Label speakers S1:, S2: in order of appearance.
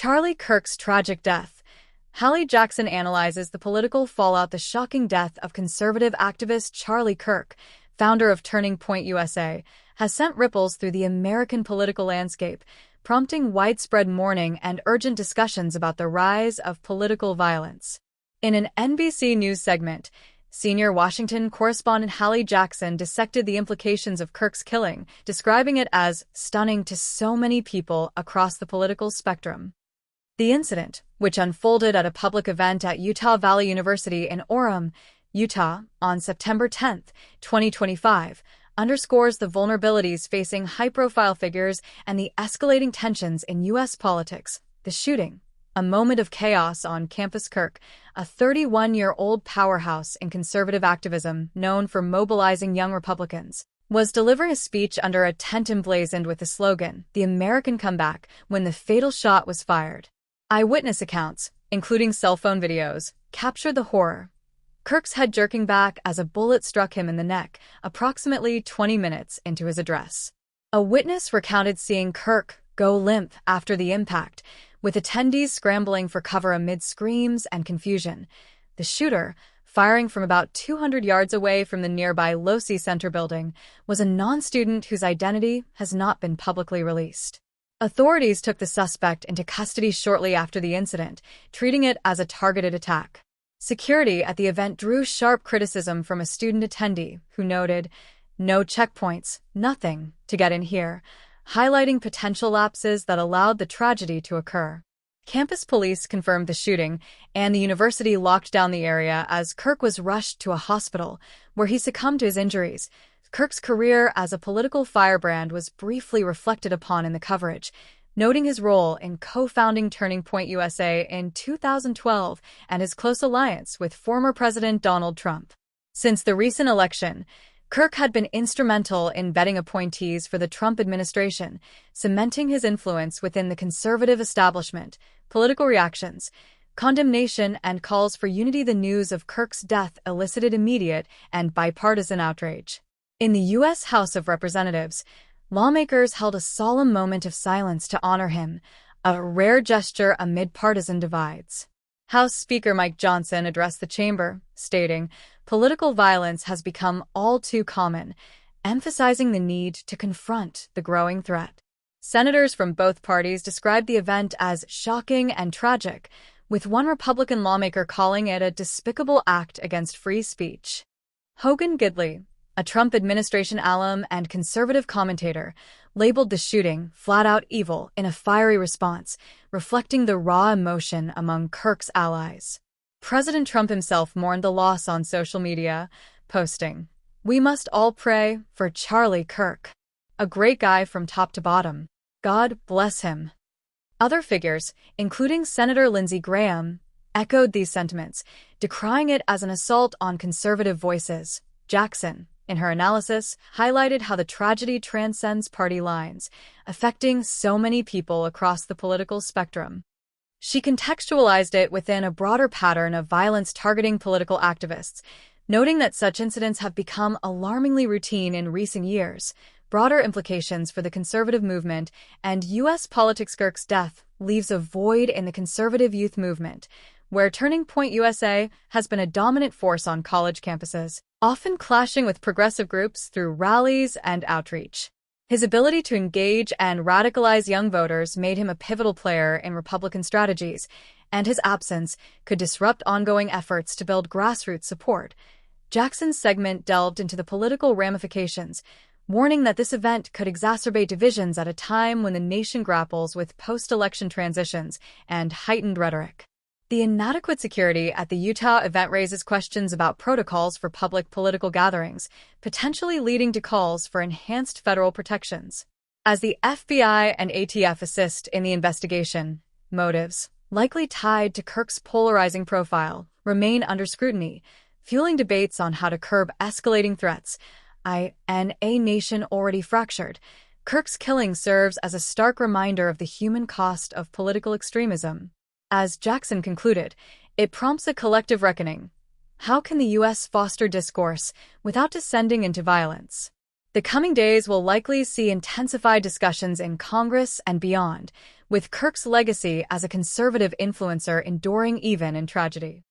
S1: Charlie Kirk's tragic death. Hallie Jackson analyzes the political fallout. The shocking death of conservative activist Charlie Kirk, founder of Turning Point USA, has sent ripples through the American political landscape, prompting widespread mourning and urgent discussions about the rise of political violence. In an NBC News segment, senior Washington correspondent Hallie Jackson dissected the implications of Kirk's killing, describing it as stunning to so many people across the political spectrum. The incident, which unfolded at a public event at Utah Valley University in Orem, Utah, on September 10, 2025, underscores the vulnerabilities facing high-profile figures and the escalating tensions in U.S. politics. The shooting, a moment of chaos on campus. Kirk, a 31-year-old powerhouse in conservative activism known for mobilizing young Republicans, was delivering a speech under a tent emblazoned with the slogan, "The American Comeback," when the fatal shot was fired. Eyewitness accounts, including cell phone videos, captured the horror. Kirk's head jerking back as a bullet struck him in the neck, approximately 20 minutes into his address. A witness recounted seeing Kirk go limp after the impact, with attendees scrambling for cover amid screams and confusion. The shooter, firing from about 200 yards away from the nearby Losi Center building, was a non-student whose identity has not been publicly released. Authorities took the suspect into custody shortly after the incident, treating it as a targeted attack. Security at the event drew sharp criticism from a student attendee who noted, "No checkpoints, nothing to get in here," highlighting potential lapses that allowed the tragedy to occur. Campus police confirmed the shooting, and the university locked down the area as Kirk was rushed to a hospital, where he succumbed to his injuries. Kirk's career as a political firebrand was briefly reflected upon in the coverage, noting his role in co-founding Turning Point USA in 2012 and his close alliance with former President Donald Trump. Since the recent election, Kirk had been instrumental in vetting appointees for the Trump administration, cementing his influence within the conservative establishment. Political reactions, condemnation, and calls for unity. The news of Kirk's death elicited immediate and bipartisan outrage. In the U.S. House of Representatives, lawmakers held a solemn moment of silence to honor him, a rare gesture amid partisan divides. House Speaker Mike Johnson addressed the chamber, stating, "Political violence has become all too common," emphasizing the need to confront the growing threat. Senators from both parties described the event as shocking and tragic, with one Republican lawmaker calling it a despicable act against free speech. Hogan Gidley, a Trump administration alum and conservative commentator, labeled the shooting flat-out evil in a fiery response, reflecting the raw emotion among Kirk's allies. President Trump himself mourned the loss on social media, posting, "We must all pray for Charlie Kirk. A great guy from top to bottom. God bless him." Other figures, including Senator Lindsey Graham, echoed these sentiments, decrying it as an assault on conservative voices. Jackson, in her analysis, highlighted how the tragedy transcends party lines, affecting so many people across the political spectrum. She contextualized it within a broader pattern of violence targeting political activists, noting that such incidents have become alarmingly routine in recent years. Broader implications for the conservative movement and U.S. politics. Kirk's death leaves a void in the conservative youth movement, where Turning Point USA has been a dominant force on college campuses, often clashing with progressive groups through rallies and outreach. His ability to engage and radicalize young voters made him a pivotal player in Republican strategies, and his absence could disrupt ongoing efforts to build grassroots support. Jackson's segment delved into the political ramifications, warning that this event could exacerbate divisions at a time when the nation grapples with post-election transitions and heightened rhetoric. The inadequate security at the Utah event raises questions about protocols for public political gatherings, potentially leading to calls for enhanced federal protections. As the FBI and ATF assist in the investigation, motives, likely tied to Kirk's polarizing profile, remain under scrutiny, fueling debates on how to curb escalating threats. In a nation already fractured, Kirk's killing serves as a stark reminder of the human cost of political extremism. As Jackson concluded, it prompts a collective reckoning. How can the U.S. foster discourse without descending into violence? The coming days will likely see intensified discussions in Congress and beyond, with Kirk's legacy as a conservative influencer enduring even in tragedy.